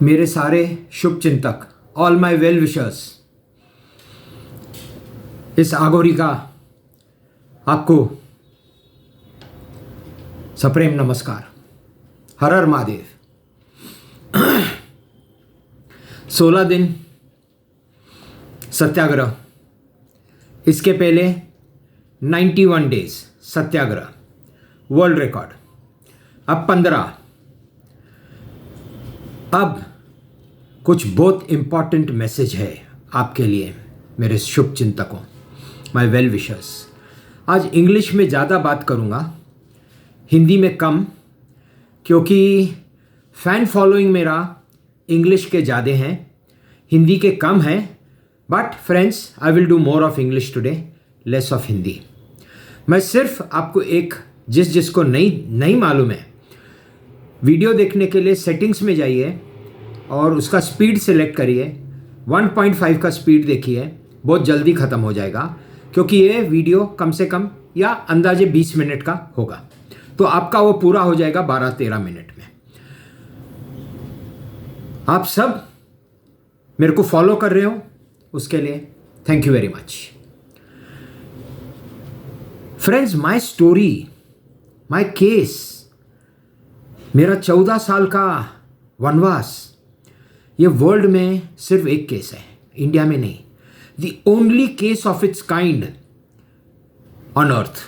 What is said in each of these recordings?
मेरे सारे शुभ चिंतक, ऑल माई वेल विशर्स, इस आगोरी का आपको सप्रेम नमस्कार। हर हर महादेव। 16 दिन सत्याग्रह, इसके पहले 91 डेज सत्याग्रह, वर्ल्ड रिकॉर्ड। अब 15। अब कुछ बहुत इंपॉर्टेंट मैसेज है आपके लिए मेरे शुभ चिंतकों, माय वेल विशर्स। आज इंग्लिश में ज़्यादा बात करूँगा, हिंदी में कम, क्योंकि फ़ैन फॉलोइंग मेरा इंग्लिश के ज़्यादा हैं, हिंदी के कम हैं। But friends, I will do more of English today, less of Hindi. मैं सिर्फ आपको एक जिसको नहीं मालूम है, वीडियो देखने के लिए सेटिंग्स में जाइए और उसका स्पीड सेलेक्ट करिए। 1.5 का स्पीड देखिए, बहुत जल्दी ख़त्म हो जाएगा, क्योंकि ये वीडियो कम से कम या अंदाजे 20 मिनट का होगा, तो आपका वो पूरा हो जाएगा 12-13 मिनट में। आप सब मेरे को फॉलो कर रहे हो, उसके लिए thank you very much. Friends, my story, my case, मेरा 14 साल का वनवास, ये वर्ल्ड में सिर्फ एक केस है, इंडिया में नहीं। The only case of its kind on earth.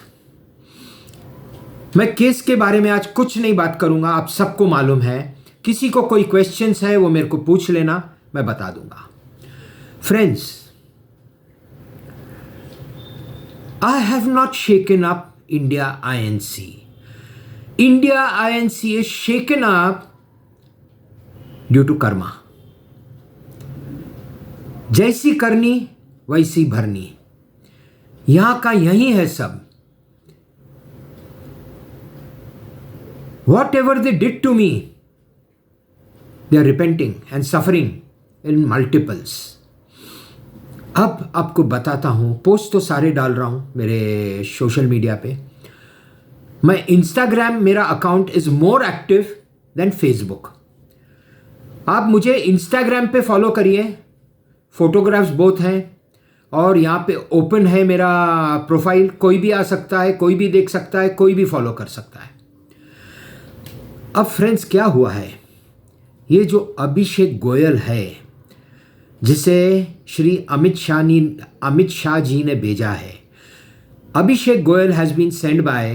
मैं केस के बारे में आज कुछ नहीं बात करूंगा, आप सबको मालूम है। किसी को कोई क्वेश्चंस है वो मेरे को पूछ लेना, मैं बता दूंगा। Friends, I have not shaken up India INC. India INC is shaken up due to karma. जैसी करनी वैसी भरनी, यहां का यही है सब। Whatever they did to me, they are repenting and suffering in multiples. अब आपको बताता हूँ, पोस्ट तो सारे डाल रहा हूँ मेरे सोशल मीडिया पे। मैं इंस्टाग्राम, मेरा account is more active than Facebook. आप मुझे इंस्टाग्राम पे फॉलो करिए, फोटोग्राफ्स बहुत हैं, और यहाँ पे ओपन है मेरा प्रोफाइल, कोई भी आ सकता है, कोई भी देख सकता है, कोई भी फॉलो कर सकता है। अब फ्रेंड्स, क्या हुआ है, ये जो अभिषेक गोयल है, जिसे श्री अमित शाह जी ने भेजा है। Abhishek Goyal has been send by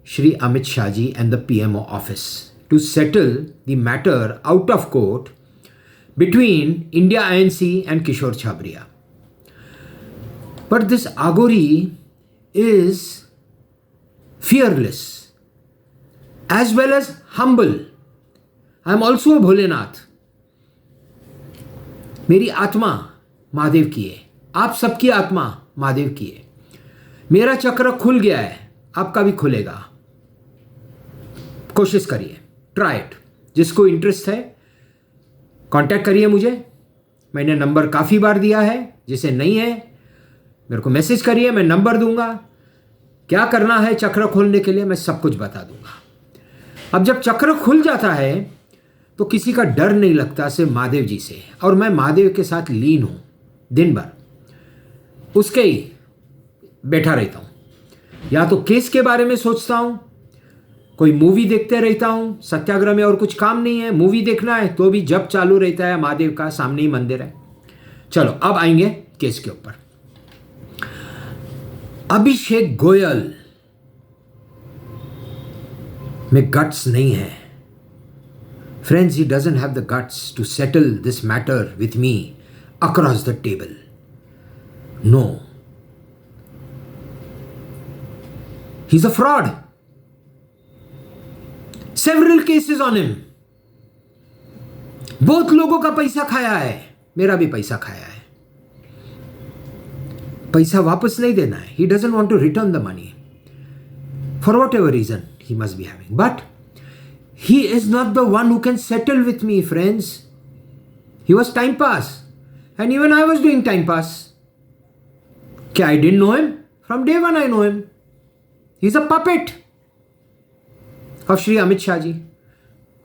Shri Amit Shah ji and the PMO office to settle the matter out of court between India INC and Kishore Chhabria. But this aghori is fearless as well as humble. I am also a Bholenath. मेरी आत्मा महादेव की है, आप सबकी आत्मा महादेव की है। मेरा चक्र खुल गया है, आपका भी खुलेगा। कोशिश करिए, ट्राई इट। जिसको इंटरेस्ट है कांटेक्ट करिए मुझे, मैंने नंबर काफ़ी बार दिया है। जिसे नहीं है मेरे को मैसेज करिए, मैं नंबर दूंगा। क्या करना है चक्र खोलने के लिए, मैं सब कुछ बता दूंगा। अब जब चक्र खुल जाता है तो किसी का डर नहीं लगता, सिर्फ महादेव जी से। और मैं महादेव के साथ लीन हूँ, दिन भर उसके ही बैठा रहता हूँ। या तो केस के बारे में सोचता हूँ, कोई मूवी देखते रहता हूँ। सत्याग्रह में और कुछ काम नहीं है, मूवी देखना है तो भी जब चालू रहता है, महादेव का सामने ही मंदिर है। चलो अब आएंगे केस के ऊपर। अभिषेक गोयल में गट्स नहीं है। Friends, he doesn't have the guts to settle this matter with me across the table. No. He's a fraud. Several cases on him. बहुत लोगों का पैसा खाया है, मेरा भी पैसा खाया है। पैसा वापस नहीं देना है। He doesn't want to return the money. For whatever reason he must be having. But he is not the one who can settle with me, friends. He was time pass. And even I was doing time pass. I didn't know him? From day one I know him. He's a puppet of Shri Amit Shah ji.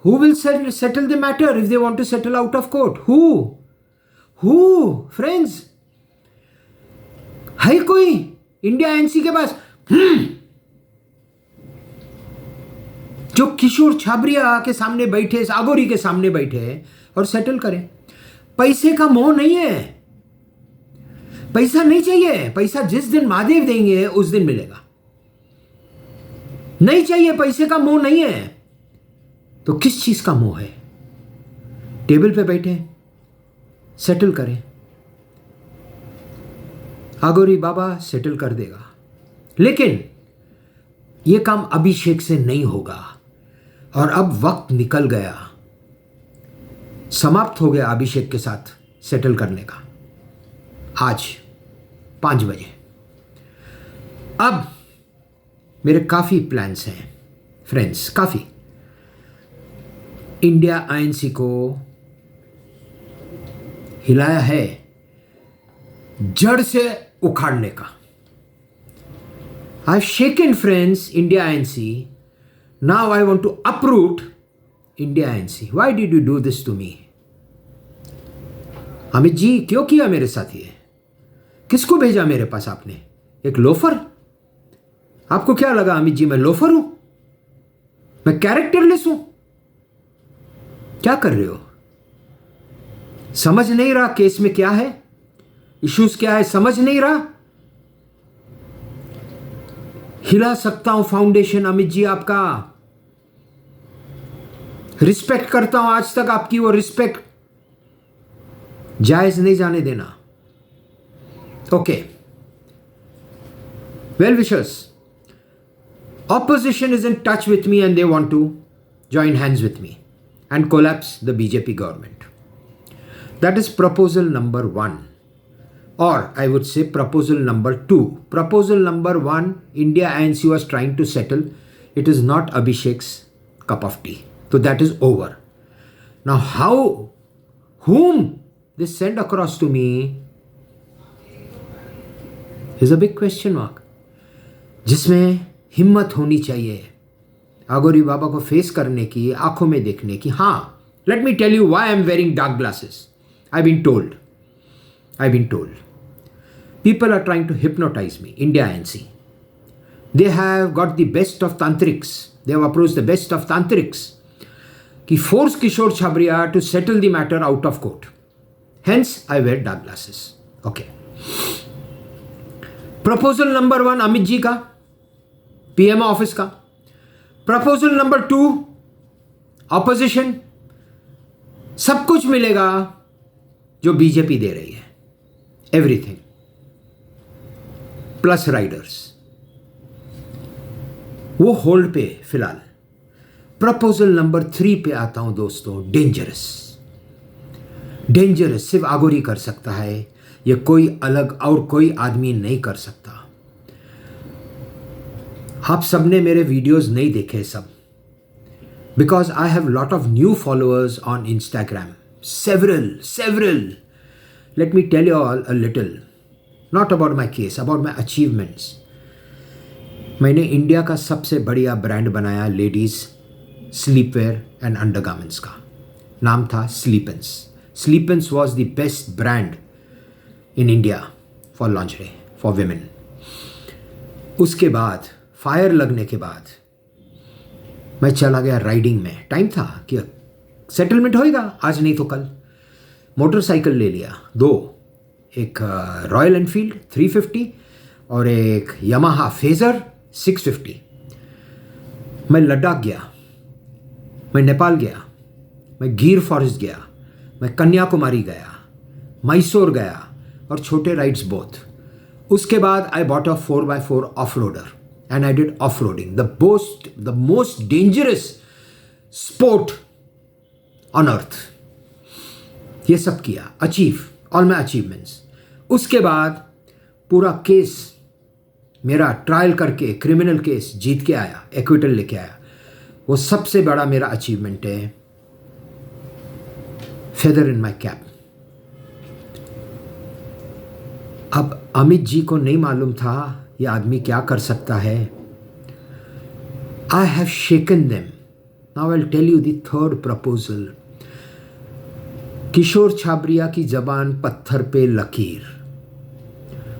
Who will settle the matter if they want to settle out of court? Who? Friends? है कोई India NC के पास जो किशोर छाबरिया के सामने बैठे, सागोरी के सामने बैठे और सेटल करें? पैसे का मोह नहीं है, पैसा नहीं चाहिए। पैसा जिस दिन महादेव देंगे उस दिन मिलेगा। नहीं चाहिए, पैसे का मोह नहीं है। तो किस चीज का मोह है? टेबल पे बैठे सेटल करें। आगोरी बाबा सेटल कर देगा, लेकिन यह काम अभिषेक से नहीं होगा। और अब वक्त निकल गया, समाप्त हो गया अभिषेक के साथ सेटल करने का। आज 5 बजे। अब मेरे काफी प्लान्स हैं फ्रेंड्स, काफी। इंडिया आईएनसी को हिलाया है जड़ से उखाड़ने का। I have shaken friends India INC, now I want to uproot India INC. Why did you do this to me? Amit ji क्यों किया मेरे साथ ये? किसको भेजा मेरे पास आपने? एक लोफर? आपको क्या लगा अमित जी मैं लोफर हूं? मैं कैरेक्टरलेस हूं? क्या कर रहे हो? समझ नहीं रहा केस में क्या है, इश्यूज क्या है, समझ नहीं रहा? हिला सकता हूं फाउंडेशन अमित जी आपका, रिस्पेक्ट करता हूं आज तक आपकी, वो रिस्पेक्ट जायज नहीं जाने देना। Okay, well wishers, opposition is in touch with me and they want to join hands with me and collapse the BJP government. That is proposal number 1, or I would say proposal number 2. Proposal number 1, India INC was trying to settle. It is not Abhishek's cup of tea. So that is over. Now whom they send across to me is a big question mark, जिसमें हिम्मत होनी चाहिए आगोरी बाबा को face करने की, आंखों में देखने की। हाँ, let me tell you why I am wearing dark glasses. I been told people are trying to hypnotize me. India एनसी, they have got the best of tantriks, they have approach the best of tantriks कि force Kishore Chhabria to settle the matter out of court. Hence I wear dark glasses. Okay, proposal number 1 Amit ji का, PMO office का। Proposal number 2 opposition, सब कुछ मिलेगा जो BJP दे रही है, everything plus Riders, वो होल्ड पे फिलहाल। प्रपोजल नंबर 3 पे आता हूं दोस्तों। डेंजरस सिर्फ आगोरी कर सकता है, ये कोई अलग और कोई आदमी नहीं कर सकता। आप सबने मेरे वीडियोस नहीं देखे सब, because I have lot of new followers on Instagram, several. Let me tell you all a little, not about my case, about my achievements. मैंने इंडिया का सबसे बढ़िया ब्रांड बनाया लेडीज स्लीपवेयर एंड अंडरगारमेंट्स का, नाम था Sleepens. Sleepens was the best brand in India for lingerie for women. उसके बाद फायर लगने के बाद मैं चला गया राइडिंग में। टाइम था कि सेटलमेंट होएगा आज नहीं तो कल। मोटरसाइकिल ले लिया 2, एक रॉयल एनफील्ड 350 और एक यामाहा फेजर 650। मैं लद्दाख गया, मैं नेपाल गया, मैं गिर फॉरेस्ट गया, मैं कन्याकुमारी गया, मैसूर गया और छोटे राइड्स बोथ। उसके बाद I bought a 4x4 off roader and I did off-roading, the most dangerous sport on earth. ये सब किया, achieve all my achievements. उसके बाद पूरा केस मेरा ट्रायल करके क्रिमिनल केस जीत के आया, एक्विटल लेके आया। वो सबसे बड़ा मेरा अचीवमेंट है, फेदर इन माई कैप। अब अमित जी को नहीं मालूम था ये आदमी क्या कर सकता है। I have shaken them now I will tell you the third proposal. Kishore Chhabria की जबान पत्थर पे लकीर.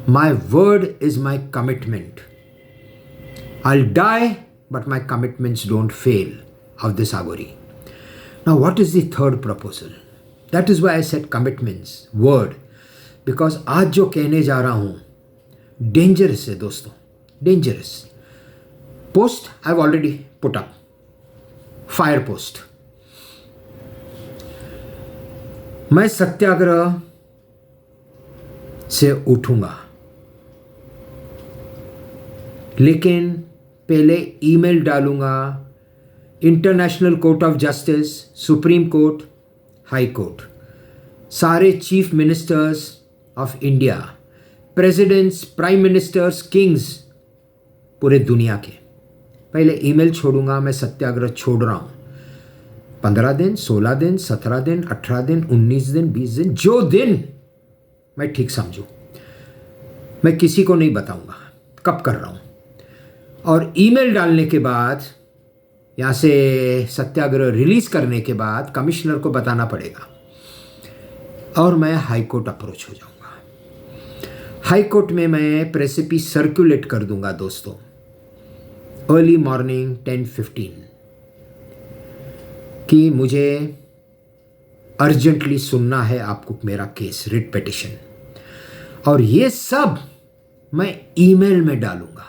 My word is my commitment. I'll die, but my commitments don't fail of this Agori. Now, what is the third proposal? That is why I said commitments, word. Because आज जो कहने जा रहा हूँ डेंजरस है दोस्तों, dangerous. Post I have already put up, fire post. मैं सत्याग्रह से उठूंगा, लेकिन पहले ईमेल डालूंगा international court of justice, supreme court, high court, सारे chief ministers of India, presidents, prime ministers, kings पूरे दुनिया के. पहले ईमेल छोड़ूंगा, मैं सत्याग्रह छोड़ रहा हूँ. 15 दिन, 16 दिन, 17 दिन, 18 दिन, 19 दिन, 20 दिन, जो दिन मैं ठीक समझूँ. मैं किसी को नहीं बताऊंगा कब कर रहा हूँ. और ईमेल डालने के बाद, यहाँ से सत्याग्रह रिलीज करने के बाद कमिश्नर को बताना पड़ेगा और मैं हाई कोर्ट अप्रोच हो जाऊंगा. हाई कोर्ट में मैं प्रेसिपी सर्कुलेट कर दूंगा दोस्तों, अर्ली मॉर्निंग 10:15 कि मुझे अर्जेंटली सुनना है आपको मेरा केस, रिट पिटिशन. और ये सब मैं ईमेल में डालूंगा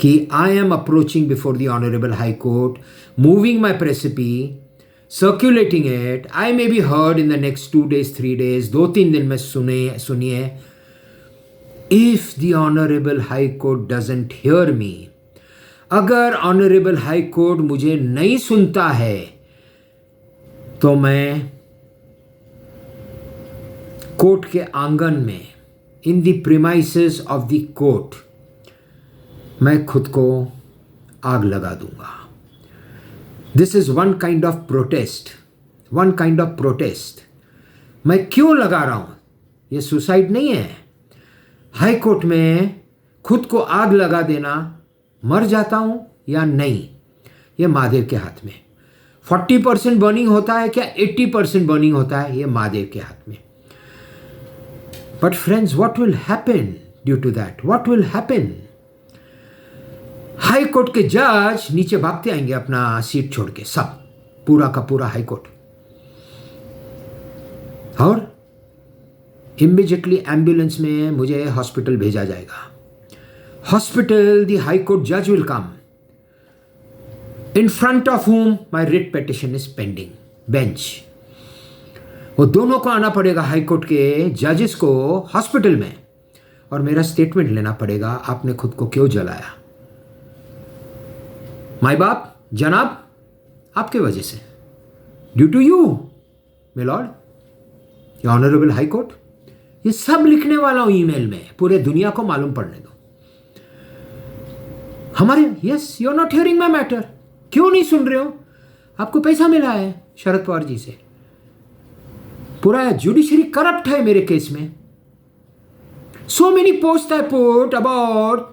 कि I am approaching before the honourable high court, moving my praecipe, circulating it. I may be heard in the next 2 days 3 days, 2-3 दिन में सुनिए. If the honourable high court doesn't hear me, अगर honourable high court मुझे नहीं सुनता है, तो मैं कोर्ट के आंगन में, in the premises of the court, मैं खुद को आग लगा दूंगा. This is one kind of protest, one kind of protest. मैं क्यों लगा रहा हूं? ये सुसाइड नहीं है. हाई कोर्ट में खुद को आग लगा देना, मर जाता हूं या नहीं, ये महादेव के हाथ में. 40% बर्निंग होता है क्या 80% बर्निंग होता है, ये महादेव के हाथ में. But friends, what will happen due to that? What will happen? High court के जज नीचे भागते आएंगे अपना सीट छोड़ के, सब, पूरा का पूरा हाई कोर्ट. और इमीडिएटली एम्बुलेंस में मुझे हॉस्पिटल भेजा जाएगा. हॉस्पिटल, द हाई कोर्ट जज will come, in front of whom my writ petition is pending. Bench, वो दोनों को आना पड़ेगा, हाई कोर्ट के जजेस को हॉस्पिटल में, और मेरा स्टेटमेंट लेना पड़ेगा, आपने खुद को क्यों जलाया. माई बाप, जनाब, आपके वजह से, due to you my lord, या ऑनरेबल हाई कोर्ट. ये सब लिखने वाला हूं ईमेल में, पूरे दुनिया को मालूम पड़ने दो. हमारे, yes, you are not hearing my matter. क्यों नहीं सुन रहे हो? आपको पैसा मिला है शरद पवार जी से. पूरा जुडिशरी करप्ट है मेरे केस में. So many post I put about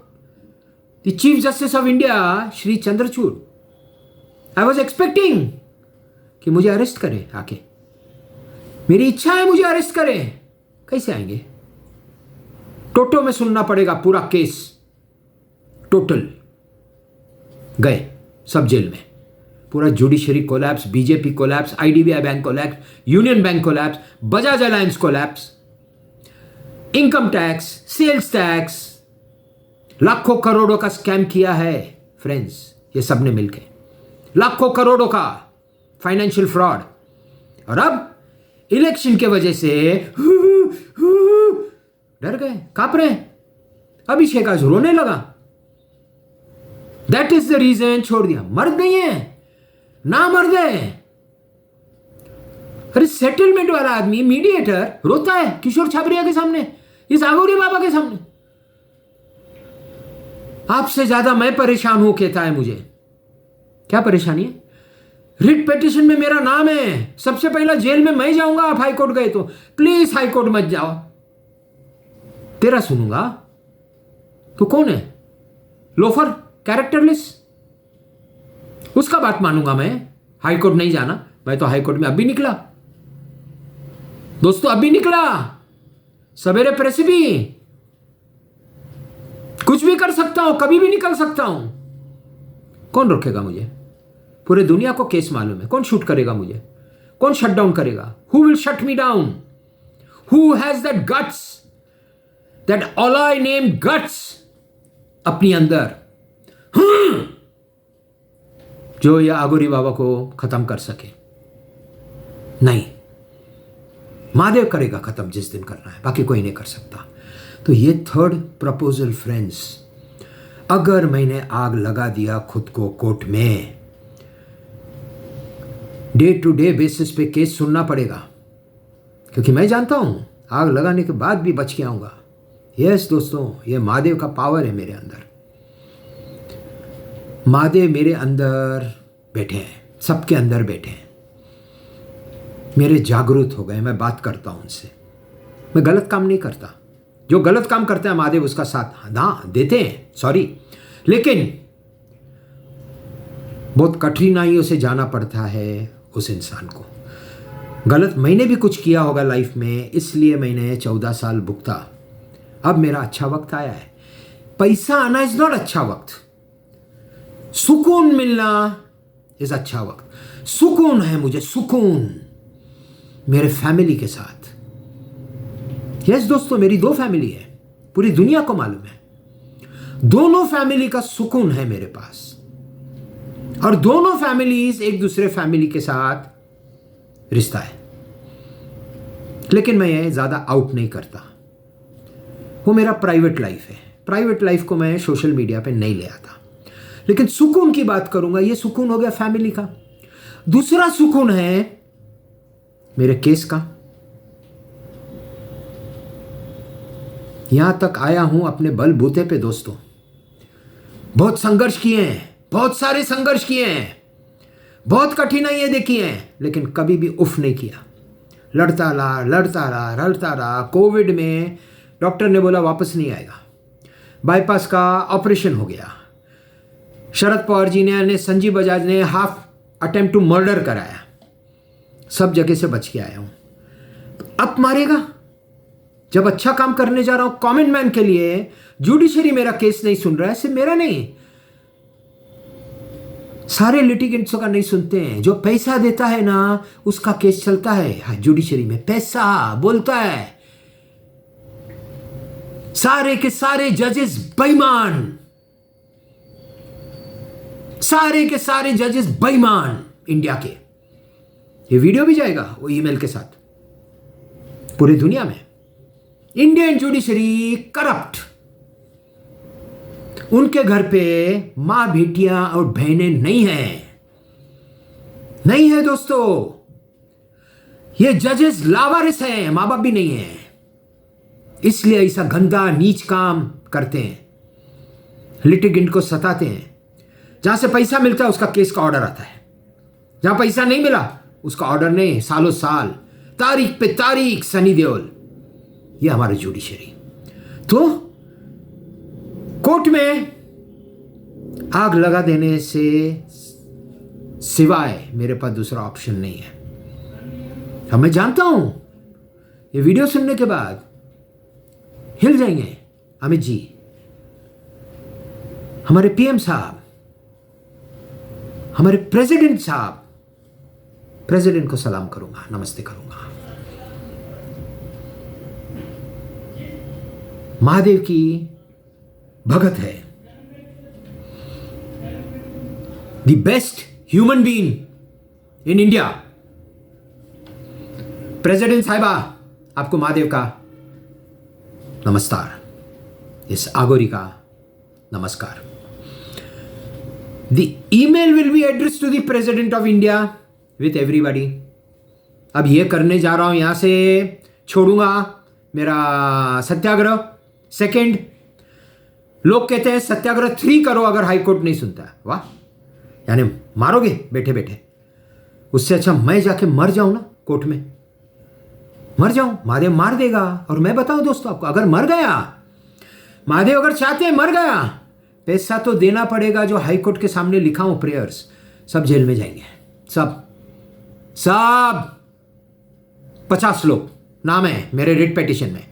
the chief justice of India Shri Chandrachud. I was expecting कि मुझे अरेस्ट करे आके. मेरी इच्छा है मुझे अरेस्ट करे. कैसे आएंगे? टोटो में सुनना पड़ेगा पूरा केस, टोटल. गए सब जेल में. पूरा judiciary collapse, BJP collapse, IDBI bank collapse, union bank collapse, Bajaj Allianz collapse, income tax, sales tax, लाखों करोड़ों का स्कैम किया है फ्रेंड्स, ये सब ने मिलकर लाखों करोड़ों का फाइनेंशियल फ्रॉड. और अब इलेक्शन के वजह से डर गए, कांप रहे. अभिषेक आज रोने लगा. That is the reason. छोड़ दिया. मर्द नहीं है ना, मर्द है. अरे सेटलमेंट वाला आदमी, मीडिएटर, रोता है किशोर छाबरिया के सामने, इस आगोरी बाबा के सामने. आपसे ज्यादा मैं परेशान हूं, कहता है मुझे. क्या परेशानी है? रिट पिटिशन में मेरा नाम है. सबसे पहला जेल में मैं जाऊंगा आप हाई कोर्ट गए तो. प्लीज हाई कोर्ट मत जाओ. तेरा सुनूंगा. तो कौन है? Loafer, characterless. उसका बात मानूंगा मैं। हाई कोर्ट नहीं जाना, मैं तो हाई कोर्ट में अभी निकला दोस्तों, अभी निकला सवेरे प्रेस भी, कुछ भी कर सकता हूं, कभी भी निकल सकता हूं। कौन रोकेगा मुझे? पूरे दुनिया को केस मालूम है, कौन शूट करेगा मुझे, कौन शट डाउन करेगा? Who will shut me down? Who has that guts, that ऑलाई नेम गट्स अपनी अंदर, जो ये आगोरी बाबा को खत्म कर सके? नहीं, महादेव करेगा खत्म जिस दिन करना है, बाकी कोई नहीं कर सकता। तो ये थर्ड प्रपोजल फ्रेंड्स, अगर मैंने आग लगा दिया खुद को कोर्ट में, डे टू डे बेसिस पे केस सुनना पड़ेगा, क्योंकि मैं जानता हूं आग लगाने के बाद भी बच के आऊंगा। यस दोस्तों, ये महादेव का पावर है मेरे अंदर। महादेव मेरे अंदर बैठे हैं, सबके अंदर बैठे हैं, मेरे जागरूक हो गए। मैं बात करता हूं उनसे, मैं गलत काम नहीं करता। जो गलत काम करता है महादेव उसका साथ हाँ देते हैं, सॉरी, लेकिन बहुत कठिनाइयों से जाना पड़ता है उस इंसान को। गलत मैंने भी कुछ किया होगा लाइफ में, इसलिए मैंने 14 साल भुगता। अब मेरा अच्छा वक्त आया है। पैसा आना इज नॉट अच्छा वक्त, सुकून मिलना इज अच्छा वक्त। सुकून है मुझे, सुकून मेरे फैमिली के साथ। यस दोस्तों, मेरी 2 फैमिली है, पूरी दुनिया को मालूम है। दोनों फैमिली का सुकून है मेरे पास, और दोनों फैमिलीज एक दूसरे फैमिली के साथ रिश्ता है। लेकिन मैं ये ज्यादा आउट नहीं करता, वो मेरा प्राइवेट लाइफ है। प्राइवेट लाइफ को मैं सोशल मीडिया पे नहीं ले आता। लेकिन सुकून की बात करूंगा, ये सुकून हो गया फैमिली का। दूसरा सुकून है मेरे केस का। यहां तक आया हूं अपने बलबूते पे दोस्तों। बहुत संघर्ष किए हैं, बहुत सारे संघर्ष किए हैं, बहुत कठिनाइयां देखी हैं, लेकिन कभी भी उफ नहीं किया। लड़ता रहा। कोविड में डॉक्टर ने बोला वापस नहीं आएगा, बाईपास का ऑपरेशन हो गया। शरद पवार जी ने, संजीव बजाज ने हाफ अटेम्प्ट टू मर्डर कराया। सब जगह से बच के आया हूं। तो अब मारेगा जब अच्छा काम करने जा रहा हूं। कॉमन मैन के लिए जुडिशरी मेरा केस नहीं सुन रहा है, सिर्फ मेरा नहीं, सारे लिटिगेंट्सों का नहीं सुनते हैं। जो पैसा देता है ना उसका केस चलता है जुडिशरी में। पैसा बोलता है, सारे के सारे जजेस बेईमान, सारे के सारे जजेस बेईमान इंडिया के। ये वीडियो भी जाएगा वो ईमेल के साथ पूरी दुनिया में। Indian judiciary corrupt. उनके घर पे मां, बेटियां और बहनें नहीं है दोस्तों। ये जजेस लावारिस हैं, मां बाप भी नहीं है, इसलिए ऐसा गंदा नीच काम करते हैं, लिटिगेंट को सताते हैं। जहां से पैसा मिलता है उसका केस का ऑर्डर आता है, जहां पैसा नहीं मिला उसका ऑर्डर नहीं, सालों साल, तारीख पे तारीख, सनी देओल। ये हमारी जुडिशरी। तो कोर्ट में आग लगा देने से सिवाय मेरे पास दूसरा ऑप्शन नहीं है। अब मैं जानता हूं ये वीडियो सुनने के बाद हिल जाएंगे अमित जी, हमारे पीएम साहब, हमारे प्रेसिडेंट साहब। प्रेसिडेंट को सलाम करूंगा, नमस्ते करूंगा। महादेव की भगत है, the best human being in India. President साहिबा, आपको महादेव का नमस्कार, इस आगोरी का नमस्कार। The email will be address to the president of India with everybody. अब ये करने जा रहा हूं, यहां से छोड़ूंगा मेरा सत्याग्रह। सेकंड, लोग कहते हैं सत्याग्रह 3 करो अगर हाईकोर्ट नहीं सुनता है। वाह, यानी मारोगे बैठे बैठे। उससे अच्छा मैं जाके मर जाऊं ना, कोर्ट में मर जाऊं। महादेव मार देगा। और मैं बताऊं दोस्तों आपको, अगर मर गया, महादेव अगर चाहते हैं मर गया, पैसा तो देना पड़ेगा जो हाईकोर्ट के सामने लिखा हूं प्रेयर्स। सब जेल में जाएंगे, सब सब 50 लोग नाम है मेरे रिट पिटीशन में,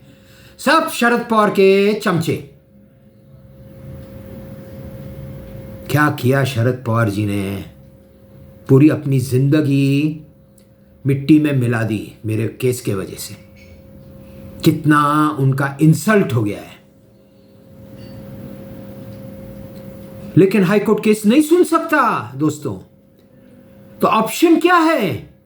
सब शरद पवार के चमचे। क्या किया शरद पवार जी ने, पूरी अपनी जिंदगी मिट्टी में मिला दी मेरे केस के वजह से। कितना उनका इंसल्ट हो गया है। लेकिन हाई कोर्ट केस नहीं सुन सकता दोस्तों, तो ऑप्शन क्या है?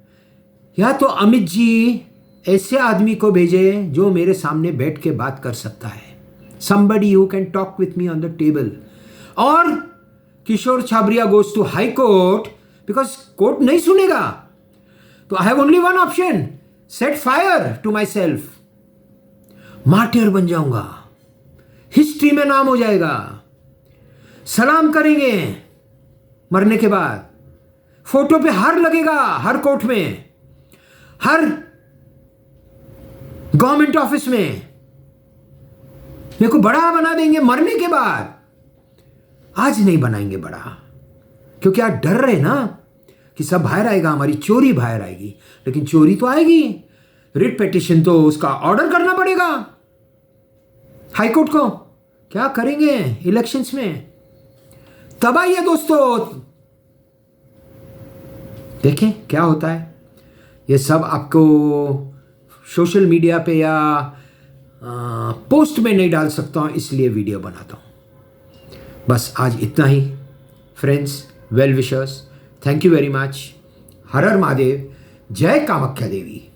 या तो अमित जी ऐसे आदमी को भेजे जो मेरे सामने बैठ के बात कर सकता है, somebody who can talk with me on the table, और किशोर छाबरिया goes to high court because court नहीं सुनेगा। तो I have only one option, set fire to my self, martyr बन जाऊंगा, हिस्ट्री में नाम हो जाएगा, सलाम करेंगे मरने के बाद, फोटो पे हार लगेगा हर कोर्ट में, हर गवर्नमेंट ऑफिस में, मेरे को बड़ा बना देंगे मरने के बाद। आज नहीं बनाएंगे बड़ा, क्योंकि आज डर रहे ना कि सब बाहर आएगा, हमारी चोरी बाहर आएगी। लेकिन चोरी तो आएगी, रिट पिटीशन तो उसका ऑर्डर करना पड़ेगा हाई कोर्ट को। क्या करेंगे इलेक्शंस में, तबाही है दोस्तों। देखें क्या होता है। ये सब आपको सोशल मीडिया पे या पोस्ट में नहीं डाल सकता हूं, इसलिए वीडियो बनाता हूं। बस आज इतना ही friends, well wishers, thank you very much. हर हर महादेव, जय कामाख्या देवी।